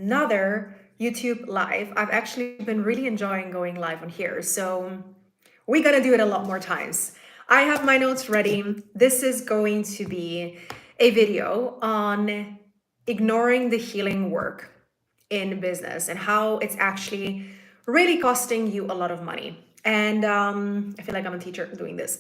another YouTube live. I've actually been really enjoying going live on here, so we're gonna do it a lot more times. I have my notes ready. This is going to be a video on ignoring the healing work in business and how it's actually really costing you a lot of money. And I feel like I'm a teacher doing this.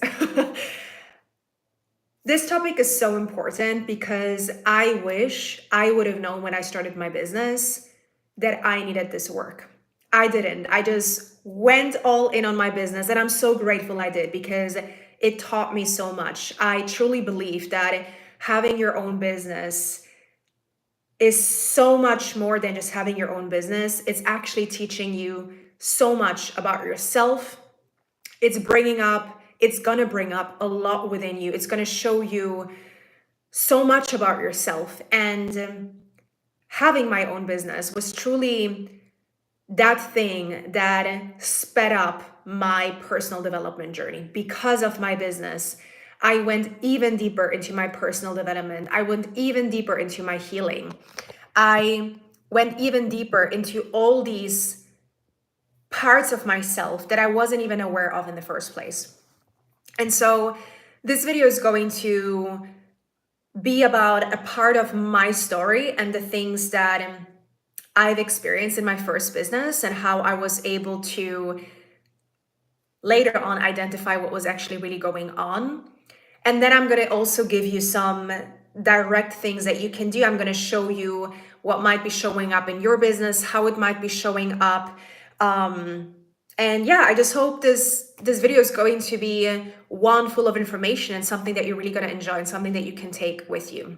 This topic is so important because I wish I would have known when I started my business that I needed this work. I didn't. I just went all in on my business, and I'm so grateful I did because it taught me so much. I truly believe that having your own business is so much more than just having your own business. It's actually teaching you so much about yourself. It's gonna bring up a lot within you. It's gonna show you so much about yourself. And having my own business was truly that thing that sped up my personal development journey. Because of my business, I went even deeper into my personal development. I went even deeper into my healing. I went even deeper into all these parts of myself that I wasn't even aware of in the first place. And so this video is going to be about a part of my story and the things that I've experienced in my first business and how I was able to later on identify what was actually really going on. And then I'm going to also give you some direct things that you can do. I'm going to show you what might be showing up in your business, how it might be showing up. And yeah, I just hope this video is going to be one full of information and something that you're really going to enjoy and something that you can take with you.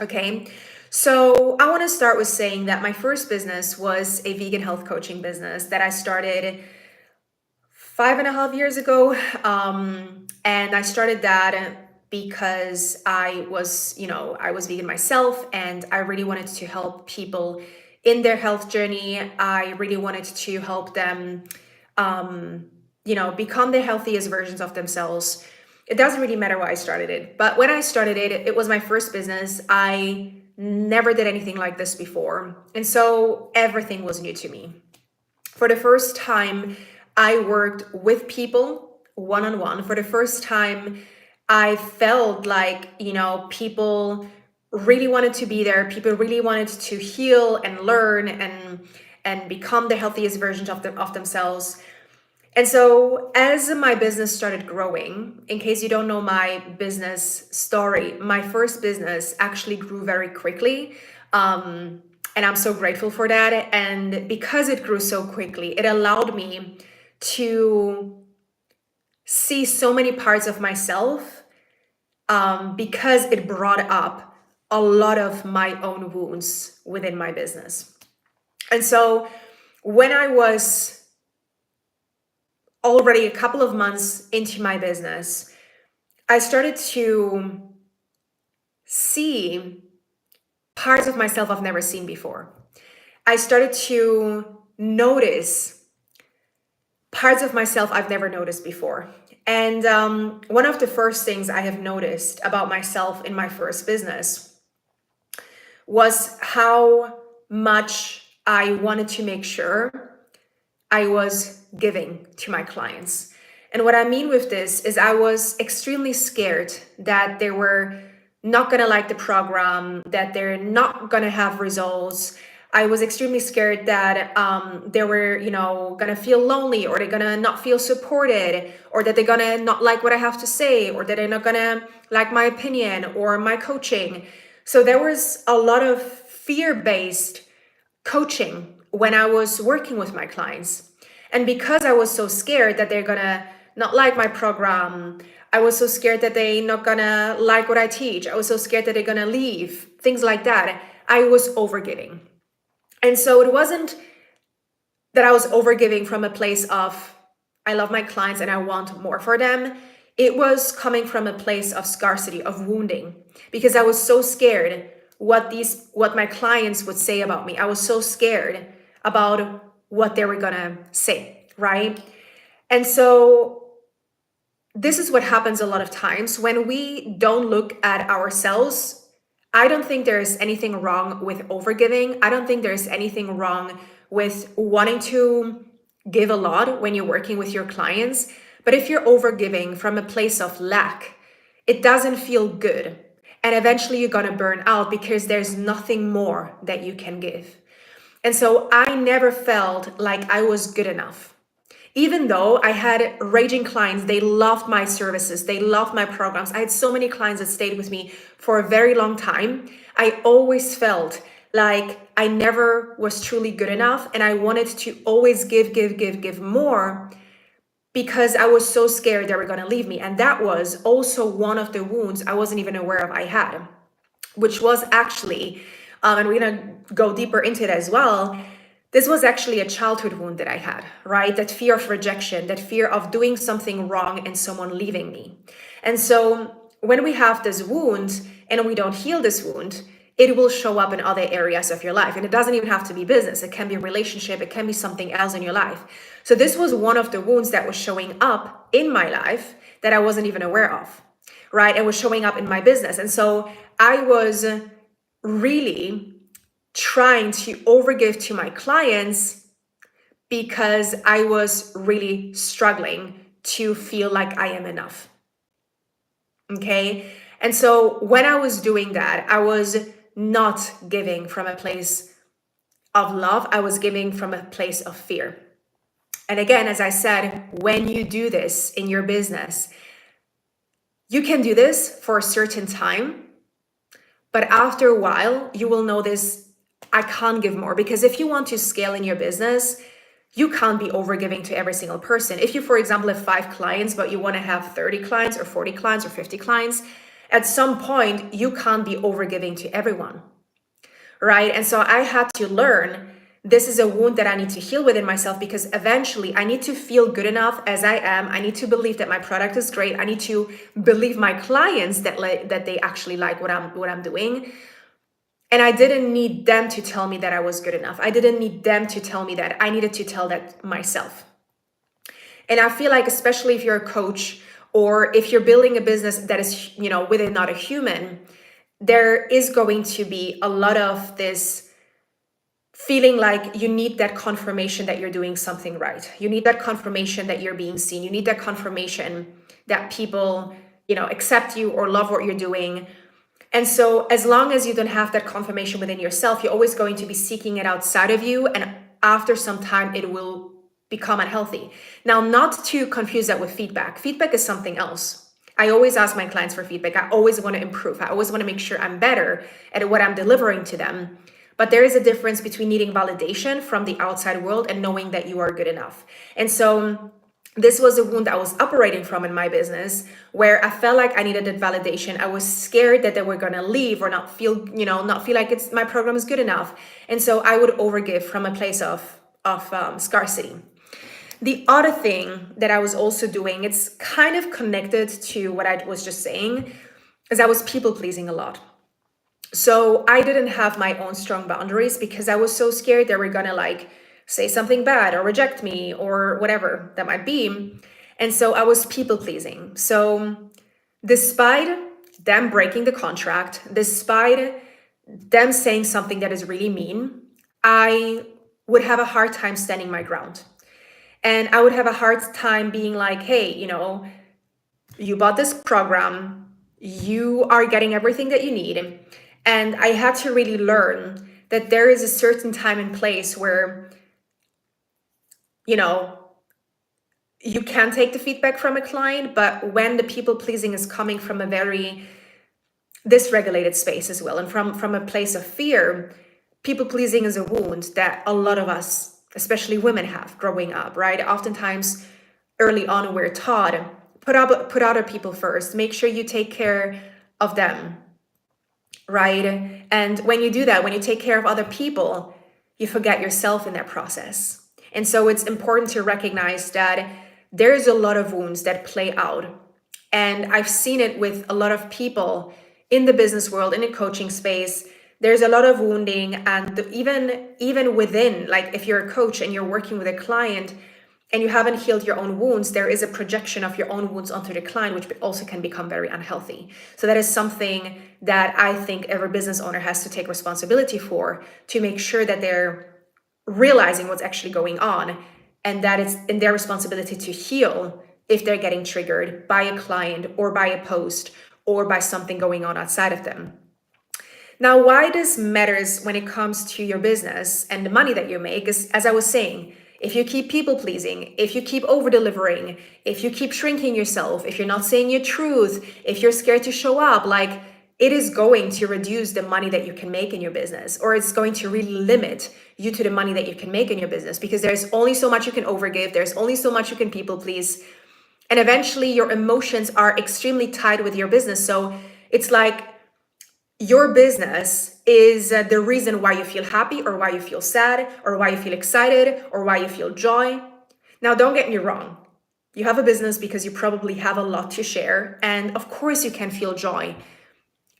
Okay, so I want to start with saying that my first business was a vegan health coaching business that I started 5.5 years ago. And I started that because I was vegan myself, and I really wanted to help people in their health journey. I really wanted to help them become the healthiest versions of themselves. It doesn't really matter why I started it, but when I started it, it was my first business. I never did anything like this before. And so everything was new to me. For the first time, I worked with people one-on-one. For the first time, I felt like, people really wanted to be there. People really wanted to heal and learn and become the healthiest versions of themselves. And so as my business started growing, in case you don't know my business story, my first business actually grew very quickly. And I'm so grateful for that. And because it grew so quickly, it allowed me to see so many parts of myself, because it brought up a lot of my own wounds within my business. And so when I was already a couple of months into my business, I started to see parts of myself I've never seen before. I started to notice parts of myself I've never noticed before. And one of the first things I have noticed about myself in my first business was how much I wanted to make sure I was giving to my clients. And what I mean with this is I was extremely scared that they were not going to like the program, that they're not going to have results. I was extremely scared that they were, going to feel lonely, or they're going to not feel supported, or that they're going to not like what I have to say, or that they're not going to like my opinion or my coaching. So there was a lot of fear-based coaching when I was working with my clients. And because I was so scared that they're gonna not like my program, I was so scared that they're not gonna like what I teach, I was so scared that they're gonna leave, things like that, I was overgiving. And so it wasn't that I was overgiving from a place of, I love my clients and I want more for them. It was coming from a place of scarcity, of wounding, because I was so scared what my clients would say about me. I was so scared about what they were gonna say, right? And so this is what happens a lot of times when we don't look at ourselves I don't think there's anything wrong with overgiving. I don't think there's anything wrong with wanting to give a lot when you're working with your clients. But if you're overgiving from a place of lack, it doesn't feel good. And eventually you're going to burn out because there's nothing more that you can give. And so I never felt like I was good enough. Even though I had raging clients, they loved my services, they loved my programs. I had so many clients that stayed with me for a very long time. I always felt like I never was truly good enough, and I wanted to always give more because I was so scared they were going to leave me. And that was also one of the wounds I wasn't even aware of I had, which was actually, and we're going to go deeper into it as well. This was actually a childhood wound that I had, right? That fear of rejection, that fear of doing something wrong and someone leaving me. And so when we have this wound and we don't heal this wound, it will show up in other areas of your life. And it doesn't even have to be business. It can be a relationship. It can be something else in your life. So this was one of the wounds that was showing up in my life that I wasn't even aware of, right? It was showing up in my business. And so I was really trying to overgive to my clients because I was really struggling to feel like I am enough. Okay. And so when I was doing that, I was not giving from a place of love. I was giving from a place of fear. And again, as I said, when you do this in your business, you can do this for a certain time, but after a while, you will notice I can't give more, because if you want to scale in your business, you can't be overgiving to every single person. If you, for example, have 5 clients, but you want to have 30 clients or 40 clients or 50 clients, at some point, you can't be overgiving to everyone, right? And so I had to learn this is a wound that I need to heal within myself, because eventually I need to feel good enough as I am. I need to believe that my product is great. I need to believe my clients that they actually like what I'm doing. And I didn't need them to tell me that I was good enough. I didn't need them to tell me that. I needed to tell that myself. And I feel like, especially if you're a coach or if you're building a business that is, with another human, there is going to be a lot of this feeling like you need that confirmation that you're doing something right. You need that confirmation that you're being seen. You need that confirmation that people, accept you or love what you're doing. And so as long as you don't have that confirmation within yourself, you're always going to be seeking it outside of you. And after some time, it will become unhealthy. Now, not to confuse that with feedback. Feedback is something else. I always ask my clients for feedback. I always want to improve. I always want to make sure I'm better at what I'm delivering to them. But there is a difference between needing validation from the outside world and knowing that you are good enough. And so this was a wound I was operating from in my business, where I felt like I needed that validation. I was scared that they were going to leave or not feel like my program is good enough. And so I would overgive from a place of scarcity. The other thing that I was also doing, it's kind of connected to what I was just saying, is I was people pleasing a lot. So I didn't have my own strong boundaries because I was so scared they were going to say something bad or reject me or whatever that might be. And so I was people pleasing. So despite them breaking the contract, despite them saying something that is really mean, I would have a hard time standing my ground. And I would have a hard time being like, hey, you bought this program, you are getting everything that you need. And I had to really learn that there is a certain time and place where you can take the feedback from a client, but when the people pleasing is coming from a very dysregulated space as well, and from a place of fear, people pleasing is a wound that a lot of us, especially women, have growing up, right? Oftentimes early on we're taught, put other people first, make sure you take care of them, right? And when you do that, when you take care of other people, you forget yourself in that process. And so it's important to recognize that there's a lot of wounds that play out. And I've seen it with a lot of people in the business world, in the coaching space. There's a lot of wounding, and even within, like if you're a coach and you're working with a client, and you haven't healed your own wounds, there is a projection of your own wounds onto the client, which also can become very unhealthy. So that is something that I think every business owner has to take responsibility for, to make sure that they're realizing what's actually going on, and that it's in their responsibility to heal if they're getting triggered by a client or by a post or by something going on outside of them. Now, why this matters when it comes to your business and the money that you make is, as I was saying, if you keep people pleasing, if you keep over delivering, if you keep shrinking yourself, if you're not saying your truth, if you're scared to show up, like, it is going to reduce the money that you can make in your business, or it's going to really limit you to the money that you can make in your business, because there's only so much you can overgive, there's only so much you can people please, and eventually your emotions are extremely tied with your business. So it's like your business is the reason why you feel happy, or why you feel sad, or why you feel excited, or why you feel joy. Now, don't get me wrong. You have a business because you probably have a lot to share. And of course you can feel joy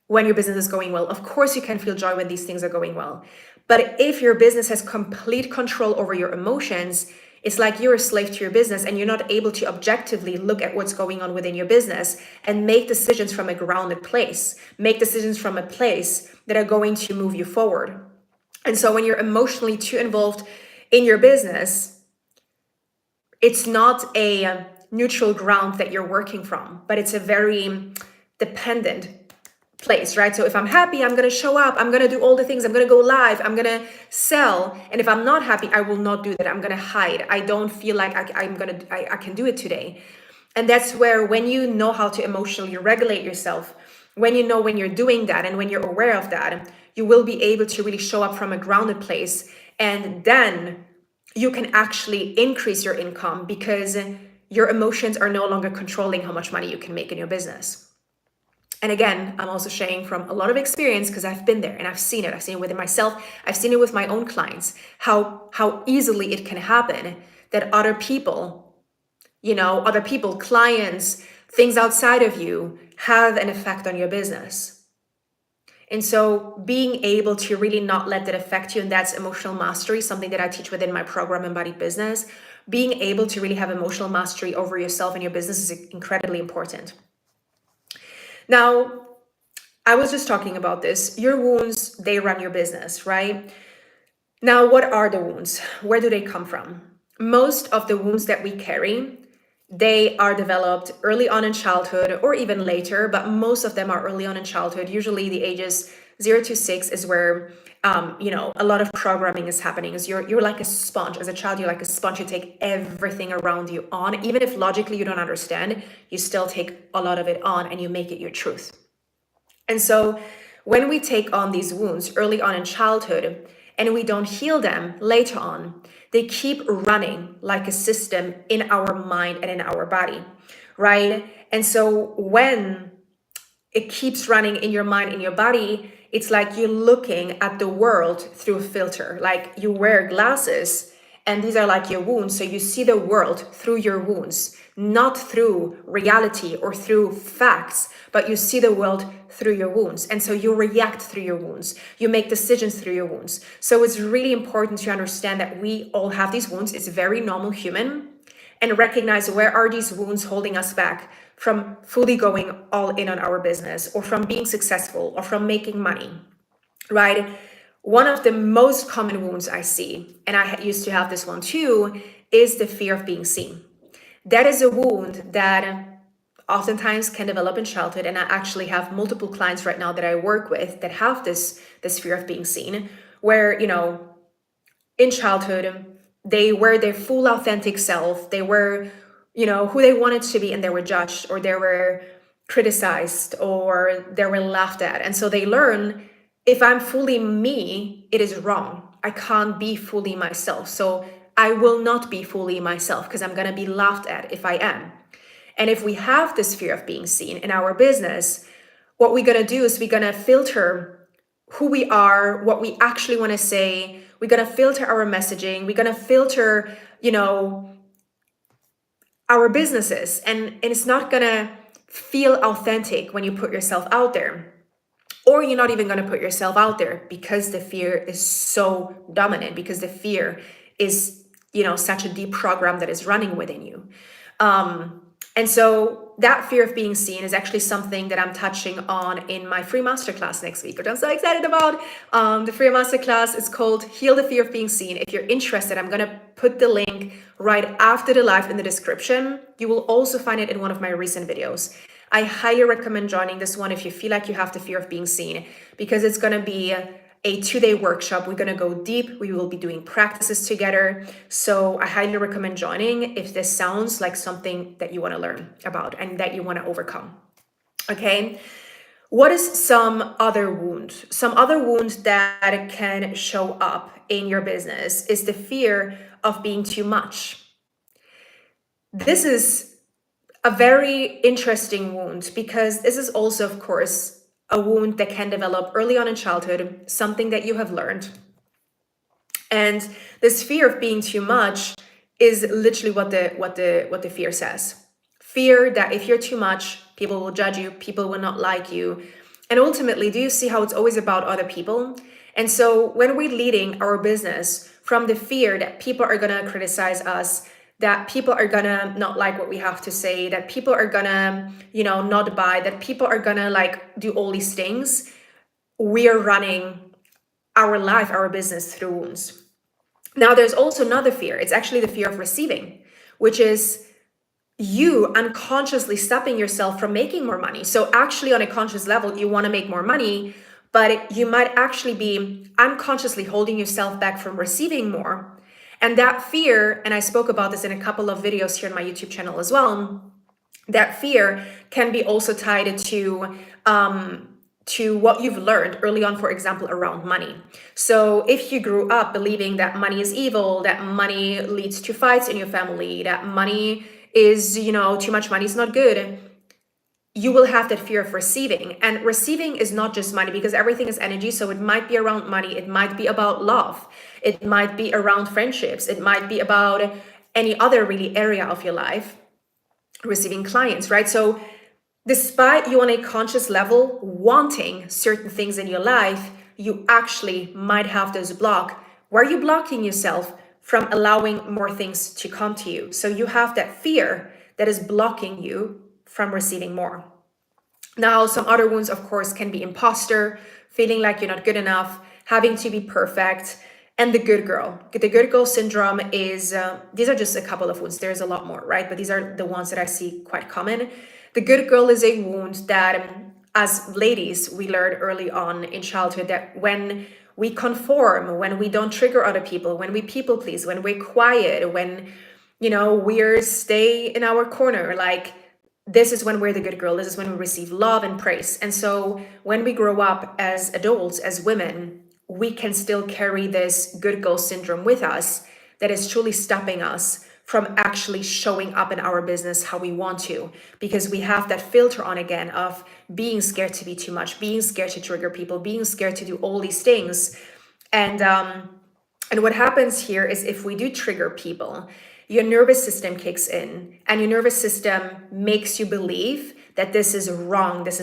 when your business is going well. Of course you can feel joy when these things are going well. But if your business has complete control over your emotions, it's like you're a slave to your business, and you're not able to objectively look at what's going on within your business and make decisions from a grounded place, make decisions from a place that are going to move you forward. And so when you're emotionally too involved in your business, it's not a neutral ground that you're working from, but it's a very dependent place, right? So if I'm happy, I'm going to show up, I'm going to do all the things, I'm going to go live, I'm going to sell. And if I'm not happy, I will not do that. I'm going to hide. I don't feel like I can do it today. And that's where, when you know how to emotionally regulate yourself, when you know when you're doing that, and when you're aware of that, you will be able to really show up from a grounded place. And then you can actually increase your income, because your emotions are no longer controlling how much money you can make in your business. And again, I'm also sharing from a lot of experience, because I've been there and I've seen it. I've seen it within myself. I've seen it with my own clients, how easily it can happen that other people, clients, things outside of you have an effect on your business. And so being able to really not let that affect you, and that's emotional mastery, something that I teach within my program, Embodied Business. Being able to really have emotional mastery over yourself and your business is incredibly important. Now, I was just talking about this. Your wounds, they run your business, right? Now, what are the wounds? Where do they come from? Most of the wounds that we carry, they are developed early on in childhood or even later, but most of them are early on in childhood. Usually the ages 0 to 6 is where, a lot of programming is happening. Is you're like a sponge. As a child, you're like a sponge. You take everything around you on. Even if logically you don't understand, you still take a lot of it on and you make it your truth. And so when we take on these wounds early on in childhood and we don't heal them later on, they keep running like a system in our mind and in our body, right? And so when it keeps running in your mind, in your body, it's like you're looking at the world through a filter. Like you wear glasses and these are like your wounds. So you see the world through your wounds, not through reality or through facts, but you see the world through your wounds. And so you react through your wounds. You make decisions through your wounds. So it's really important to understand that we all have these wounds. It's very normal human. And recognize, where are these wounds holding us back from fully going all in on our business, or from being successful, or from making money, right? One of the most common wounds I see, and I used to have this one too, is the fear of being seen. That is a wound that oftentimes can develop in childhood. And I actually have multiple clients right now that I work with that have this fear of being seen, where, in childhood, they were their full authentic self. They were, who they wanted to be, and they were judged, or they were criticized, or they were laughed at. And so they learn, if I'm fully me, it is wrong. I can't be fully myself. So I will not be fully myself, because I'm going to be laughed at if I am. And if we have this fear of being seen in our business, what we're going to do is we're going to filter who we are, what we actually want to say. We're going to filter our messaging. We're going to filter, our businesses. And it's not going to feel authentic when you put yourself out there. Or you're not even going to put yourself out there, because the fear is so dominant, because the fear is such a deep program that is running within you. And so that fear of being seen is actually something that I'm touching on in my free masterclass next week, which I'm so excited about. The free masterclass is called Heal the Fear of Being Seen. If you're interested, I'm going to put the link right after the live in the description. You will also find it in one of my recent videos. I highly recommend joining this one if you feel like you have the fear of being seen, because it's going to be a 2-day workshop. We're going to go deep. We will be doing practices together. So I highly recommend joining if this sounds like something that you want to learn about and that you want to overcome. Okay. What is some other wound? Some other wound that can show up in your business is the fear of being too much. This is a very interesting wound because this is also, of course, a wound that can develop early on in childhood, something that you have learned. And this fear of being too much is literally what the fear says. Fear that if you're too much, people will judge you, people will not like you. And ultimately, do you see how it's always about other people? And so when we're leading our business from the fear that people are going to criticize us, that people are gonna not like what we have to say, that people are gonna, not buy, that people are gonna do all these things, we are running our life, our business through wounds. Now, there's also another fear. It's actually the fear of receiving, which is you unconsciously stopping yourself from making more money. So actually on a conscious level, you want to make more money, but you might actually be unconsciously holding yourself back from receiving more. And that fear, and I spoke about this in a couple of videos here on my YouTube channel as well, that fear can be also tied to what you've learned early on, for example, around money. So if you grew up believing that money is evil, that money leads to fights in your family, that money is, too much money is not good, you will have that fear of receiving. And receiving is not just money, because everything is energy. So it might be around money. It might be about love. It might be around friendships. It might be about any other really area of your life, receiving clients, right? So despite you on a conscious level wanting certain things in your life, you actually might have those block. Where are you blocking yourself from allowing more things to come to you? So you have that fear that is blocking you from receiving more. Now, some other wounds, of course, can be imposter, feeling like you're not good enough, having to be perfect, and the good girl. The good girl syndrome is, these are just a couple of wounds. There's a lot more, right? But these are the ones that I see quite common. The good girl is a wound that as ladies, we learned early on in childhood that when we conform, when we don't trigger other people, when we people please, when we're quiet, when, we're stay in our corner, this is when we're the good girl. This is when we receive love and praise. And so when we grow up as adults, as women, we can still carry this good girl syndrome with us that is truly stopping us from actually showing up in our business how we want to, because we have that filter on again of being scared to be too much, being scared to trigger people, being scared to do all these things. And what happens here is if we do trigger people, your nervous system kicks in, and your nervous system makes you believe that this is wrong, this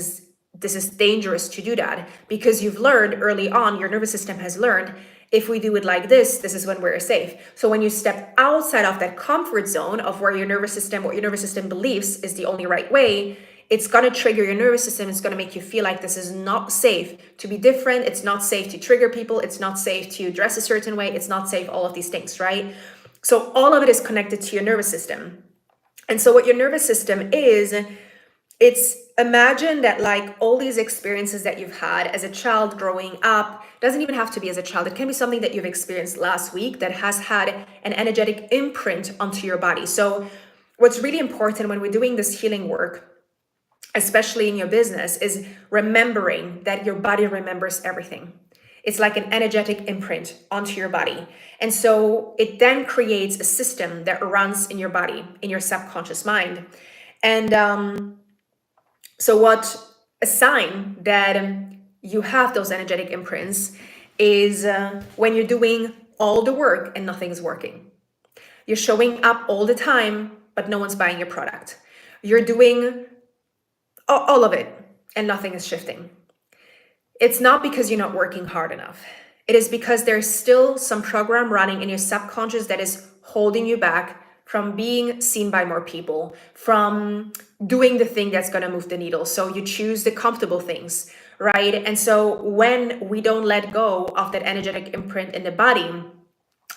is dangerous to do that, because you've learned early on, your nervous system has learned, if we do it like this is when we're safe. So when you step outside of that comfort zone of where what your nervous system believes is the only right way, it's going to trigger your nervous system. It's going to make you feel like this is not safe to be different. It's not safe to trigger people. It's not safe to dress a certain way. It's not safe, all of these things, right? So all of it is connected to your nervous system. And so what your nervous system is, it's imagine that all these experiences that you've had as a child growing up, doesn't even have to be as a child. It can be something that you've experienced last week that has had an energetic imprint onto your body. So what's really important when we're doing this healing work, especially in your business, is remembering that your body remembers everything. It's like an energetic imprint onto your body. And so it then creates a system that runs in your body, in your subconscious mind. And so what a sign that you have those energetic imprints is when you're doing all the work and nothing is working. You're showing up all the time, but no one's buying your product. You're doing all of it and nothing is shifting. It's not because you're not working hard enough. It is because there's still some program running in your subconscious that is holding you back from being seen by more people, from doing the thing that's going to move the needle. So you choose the comfortable things, right? And so when we don't let go of that energetic imprint in the body,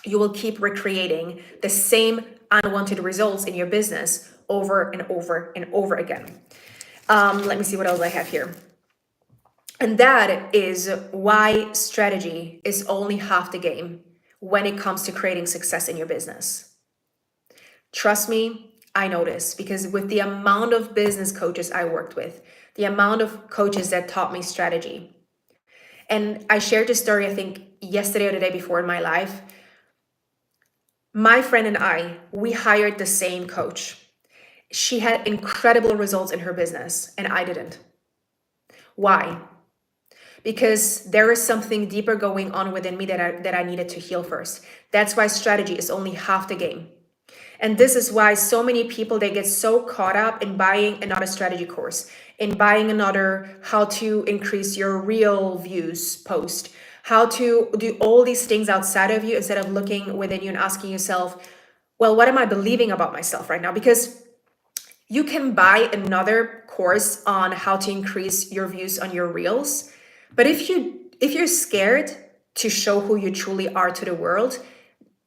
you will keep recreating the same unwanted results in your business over and over and over again. Let me see what else I have here. And that is why strategy is only half the game when it comes to creating success in your business. Trust me, I know this, because with the amount of business coaches I worked with, the amount of coaches that taught me strategy. And I shared this story, I think, yesterday or the day before in my life. My friend and I, we hired the same coach. She had incredible results in her business, and I didn't. Why? Because there is something deeper going on within me that I needed to heal first. That's why strategy is only half the game. And this is why so many people, they get so caught up in buying another strategy course, in buying another how to increase your real views post, how to do all these things outside of you instead of looking within you and asking yourself, well, what am I believing about myself right now? Because you can buy another course on how to increase your views on your reels, but if you're scared to show who you truly are to the world,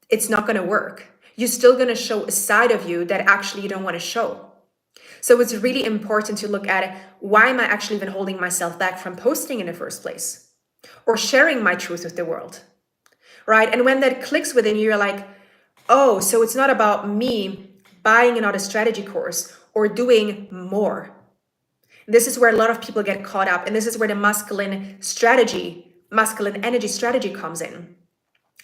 it's not going to work. You're still going to show a side of you that actually you don't want to show. So it's really important to look at, why am I actually even holding myself back from posting in the first place or sharing my truth with the world, right? And when that clicks within you, you're like, oh, so it's not about me buying another strategy course or doing more. This is where a lot of people get caught up, and this is where the masculine energy strategy comes in.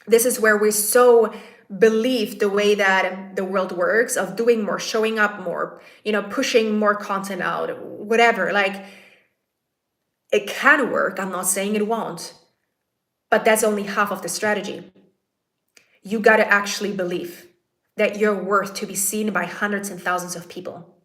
This is where we so believe the way that the world works of doing more, showing up more, pushing more content out, whatever. Like, it can work. I'm not saying it won't, but that's only half of the strategy. You got to actually believe that you're worth to be seen by hundreds and thousands of people.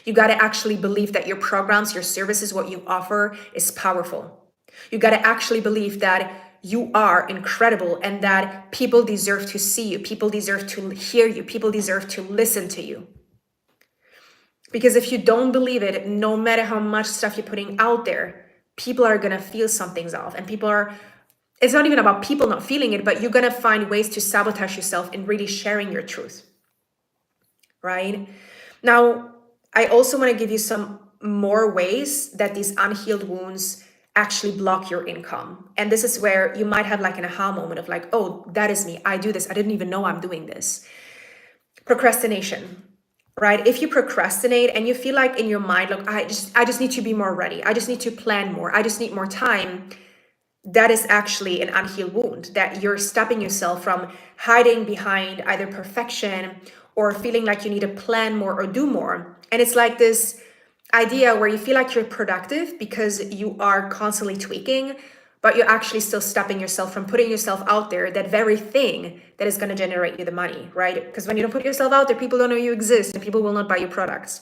You got to actually believe that your programs, your services, what you offer is powerful. You got to actually believe that you are incredible and that people deserve to see you. People deserve to hear you. People deserve to listen to you. Because if you don't believe it, no matter how much stuff you're putting out there, people are going to feel something's off. And it's not even about people not feeling it, but you're going to find ways to sabotage yourself in really sharing your truth. Right? Now, I also want to give you some more ways that these unhealed wounds actually block your income. And this is where you might have like an aha moment of like, oh, that is me. I do this. I didn't even know I'm doing this. Procrastination, right? If you procrastinate and you feel like in your mind, look, I just need to be more ready. I just need to plan more. I just need more time. That is actually an unhealed wound that you're stopping yourself from hiding behind either perfection or feeling like you need to plan more or do more. And it's like this idea where you feel like you're productive because you are constantly tweaking, but you're actually still stopping yourself from putting yourself out there, that very thing that is going to generate you the money, right? Because when you don't put yourself out there, people don't know you exist and people will not buy your products.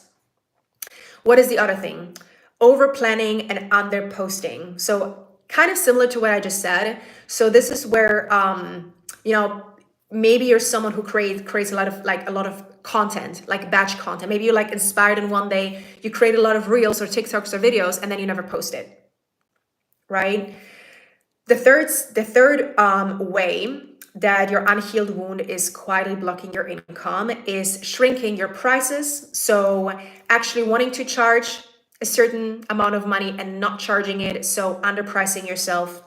What is the other thing? Over planning and under posting. So kind of similar to what I just said. So this is where, maybe you're someone who creates a lot of content, like batch content. Maybe you're like inspired in one day, you create a lot of reels or TikToks or videos, and then you never post it, right? The third way that your unhealed wound is quietly blocking your income is shrinking your prices. So actually wanting to charge a certain amount of money and not charging it. So underpricing yourself.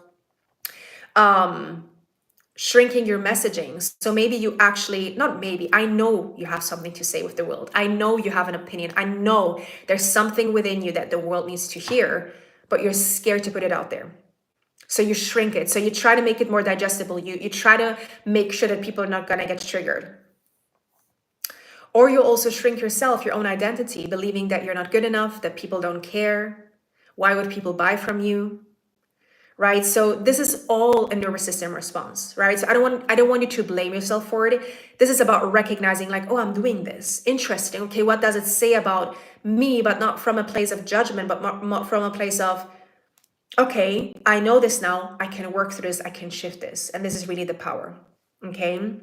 Shrinking your messaging. So maybe you actually, not maybe, I know you have something to say with the world. I know you have an opinion. I know there's something within you that the world needs to hear, but you're scared to put it out there. So you shrink it. So you try to make it more digestible. You try to make sure that people are not going to get triggered. Or you also shrink yourself, your own identity, believing that you're not good enough, that people don't care. Why would people buy from you? Right? So this is all a nervous system response, right? So I don't want you to blame yourself for it. This is about recognizing like, oh, I'm doing this. Interesting. Okay, what does it say about me? But not from a place of judgment, but not from a place of, okay, I know this now. I can work through this. I can shift this. And this is really the power. Okay.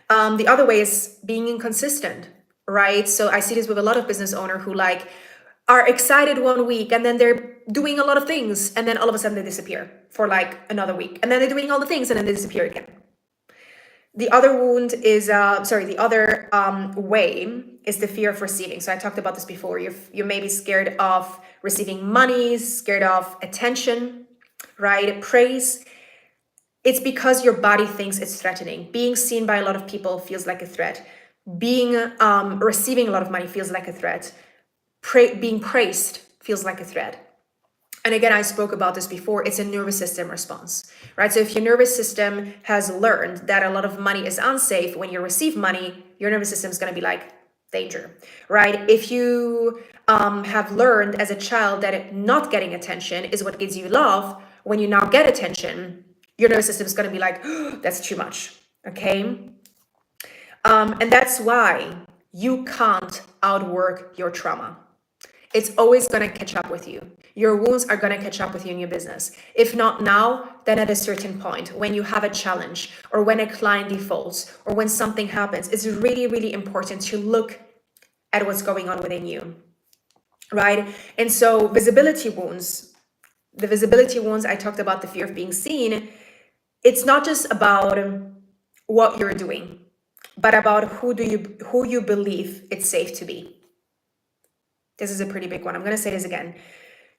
The other way is being inconsistent, right? So I see this with a lot of business owners who like are excited one week and then they're doing a lot of things and then all of a sudden they disappear for like another week and then they're doing all the things and then they disappear again. The other wound is, the other way is the fear of receiving. So I talked about this before. You may be scared of receiving money, scared of attention, right? Praise. It's because your body thinks it's threatening. Being seen by a lot of people feels like a threat. Being receiving a lot of money feels like a threat. Being praised feels like a threat. And again, I spoke about this before, it's a nervous system response, right? So if your nervous system has learned that a lot of money is unsafe, when you receive money, your nervous system is going to be like, danger, right? If you have learned as a child that not getting attention is what gives you love, when you now get attention, your nervous system is going to be like, oh, that's too much, okay? And that's why you can't outwork your trauma. It's always going to catch up with you. Your wounds are going to catch up with you in your business. If not now, then at a certain point, when you have a challenge or when a client defaults or when something happens, it's really, really important to look at what's going on within you, right? And so the visibility wounds, I talked about the fear of being seen. It's not just about what you're doing, but about who you believe it's safe to be. This is a pretty big one. I'm going to say this again.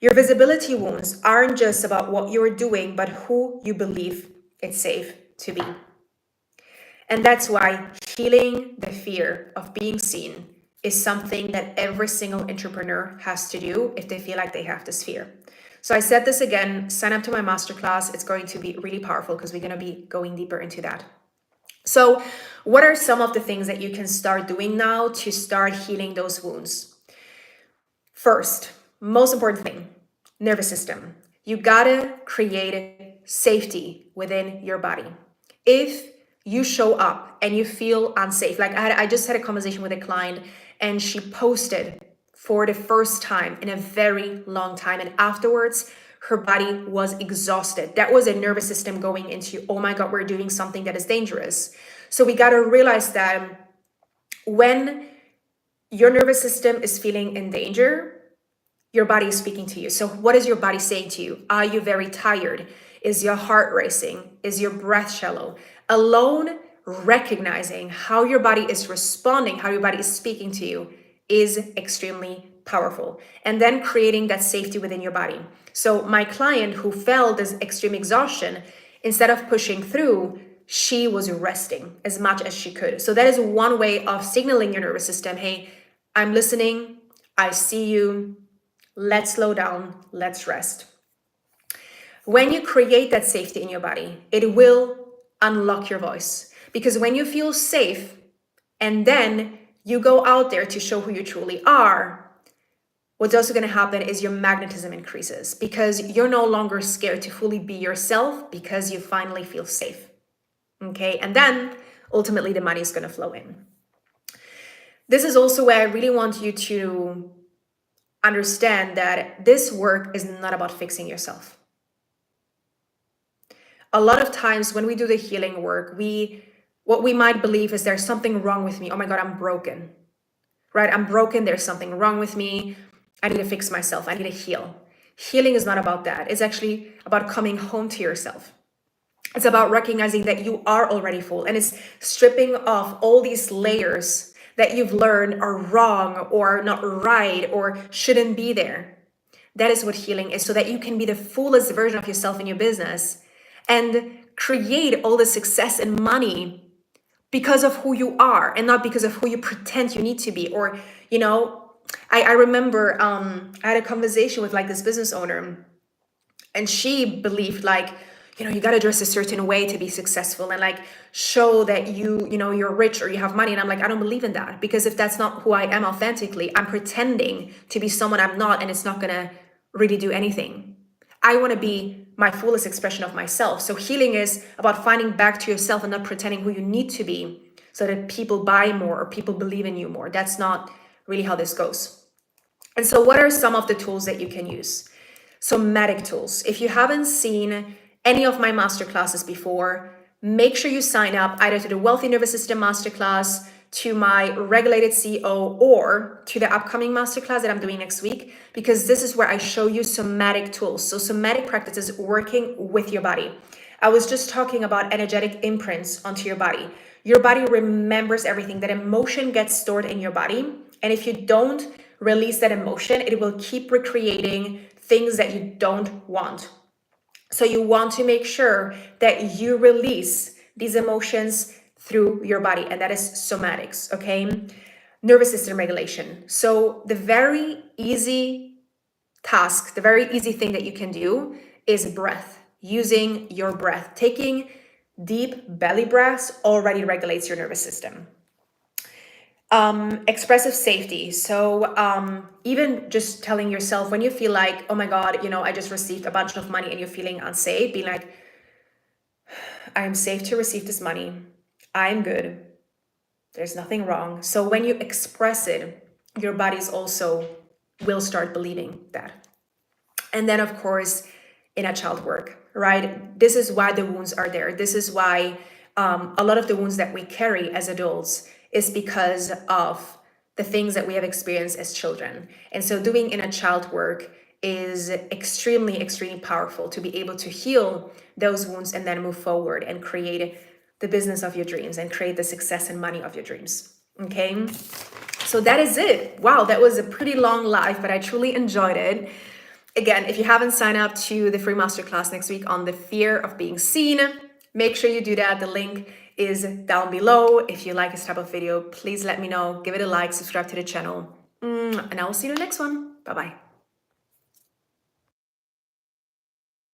Your visibility wounds aren't just about what you're doing, but who you believe it's safe to be. And that's why healing the fear of being seen is something that every single entrepreneur has to do if they feel like they have this fear. So I said this again, sign up to my masterclass. It's going to be really powerful because we're going to be going deeper into that. So what are some of the things that you can start doing now to start healing those wounds? First, most important thing, nervous system. You gotta create safety within your body. If you show up and you feel unsafe, like I just had a conversation with a client and she posted for the first time in a very long time. And afterwards, her body was exhausted. That was a nervous system going into, oh my God, we're doing something that is dangerous. So we gotta realize that when your nervous system is feeling in danger, your body is speaking to you. So what is your body saying to you? Are you very tired? Is your heart racing? Is your breath shallow? Alone recognizing how your body is responding, how your body is speaking to you is extremely powerful. And then creating that safety within your body. So my client who felt this extreme exhaustion, instead of pushing through, she was resting as much as she could. So that is one way of signaling your nervous system, hey, I'm listening, I see you, let's slow down, let's rest. When you create that safety in your body, it will unlock your voice. Because when you feel safe and then you go out there to show who you truly are, what's also going to happen is your magnetism increases because you're no longer scared to fully be yourself because you finally feel safe. Okay, and then ultimately the money is going to flow in. This is also where I really want you to understand that this work is not about fixing yourself. A lot of times when we do the healing work, what we might believe is there's something wrong with me. Oh my God, I'm broken, right? I'm broken. There's something wrong with me. I need to fix myself. I need to heal. Healing is not about that. It's actually about coming home to yourself. It's about recognizing that you are already full, and it's stripping off all these layers that you've learned are wrong or not right or shouldn't be there. That is what healing is, so that you can be the fullest version of yourself in your business and create all the success and money because of who you are and not because of who you pretend you need to be. Or, I remember I had a conversation with like this business owner, and she believed like, you got to dress a certain way to be successful and like show that you're rich or you have money. And I'm like, I don't believe in that, because if that's not who I am authentically, I'm pretending to be someone I'm not, and it's not going to really do anything. I want to be my fullest expression of myself. So healing is about finding back to yourself and not pretending who you need to be so that people buy more or people believe in you more. That's not really how this goes. And so what are some of the tools that you can use? Somatic tools. If you haven't seen any of my masterclasses before, make sure you sign up either to the Wealthy Nervous System Masterclass, to my Regulated CEO, or to the upcoming masterclass that I'm doing next week, because this is where I show you somatic tools. So somatic practices working with your body. I was just talking about energetic imprints onto your body. Your body remembers everything. That emotion gets stored in your body. And if you don't release that emotion, it will keep recreating things that you don't want. So you want to make sure that you release these emotions through your body, and that is somatics, okay? Nervous system regulation. So the very easy task, the very easy thing that you can do is breath, using your breath. Taking deep belly breaths already regulates your nervous system. Expressive safety. So even just telling yourself when you feel like, oh my God, I just received a bunch of money and you're feeling unsafe, be like, I am safe to receive this money. I'm good. There's nothing wrong. So when you express it, your bodies also will start believing that. And then, of course, inner child work, right? This is why the wounds are there. This is why a lot of the wounds that we carry as adults is because of the things that we have experienced as children. And so doing inner child work is extremely, extremely powerful to be able to heal those wounds and then move forward and create the business of your dreams and create the success and money of your dreams. Okay. So that is it. Wow, that was a pretty long live, but I truly enjoyed it. Again, if you haven't signed up to the free masterclass next week on the fear of being seen, make sure you do that. The link is down below. If you like this type of video, please let me know. Give it a like, subscribe to the channel, and I will see you in the next one. Bye-bye.